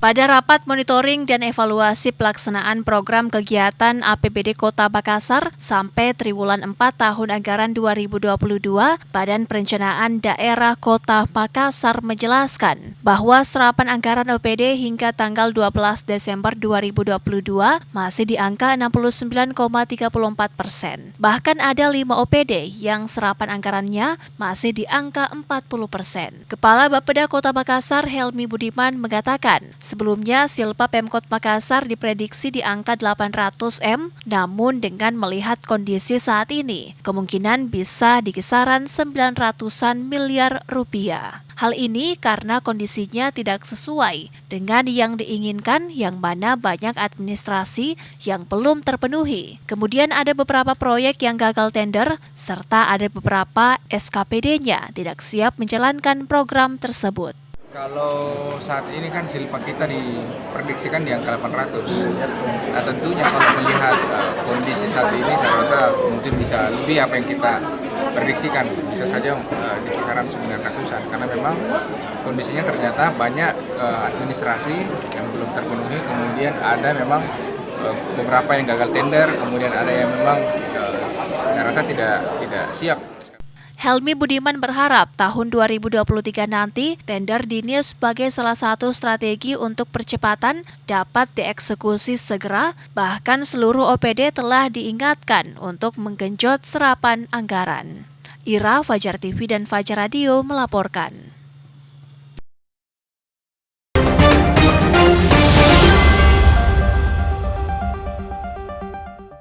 Pada rapat monitoring dan evaluasi pelaksanaan program kegiatan APBD Kota Makassar sampai triwulan 4 tahun anggaran 2022, Badan Perencanaan Daerah Kota Makassar menjelaskan bahwa serapan anggaran OPD hingga tanggal 12 Desember 2022 masih di angka 69,34%. Bahkan ada 5 OPD yang serapan anggarannya masih di angka 40%. Kepala Bapeda Kota Makassar Helmi Budiman mengatakan, sebelumnya silpa Pemkot Makassar diprediksi di angka 800 M, namun dengan melihat kondisi saat ini, kemungkinan bisa di kisaran 900-an miliar rupiah. Hal ini karena kondisinya tidak sesuai dengan yang diinginkan, yang mana banyak administrasi yang belum terpenuhi. Kemudian ada beberapa proyek yang gagal tender, serta ada beberapa SKPD-nya tidak siap menjalankan program tersebut. Kalau saat ini kan silpa kita diprediksikan di angka 800. Nah tentunya kalau melihat kondisi saat ini saya rasa mungkin bisa lebih apa yang kita prediksikan. Bisa saja di kisaran 900-an karena memang kondisinya ternyata banyak administrasi yang belum terpenuhi. Kemudian ada memang beberapa yang gagal tender, kemudian ada yang memang saya rasa tidak siap. Helmi Budiman berharap tahun 2023 nanti tender dinilai sebagai salah satu strategi untuk percepatan dapat dieksekusi segera, bahkan seluruh OPD telah diingatkan untuk menggenjot serapan anggaran. Ira, Fajar TV dan Fajar Radio melaporkan.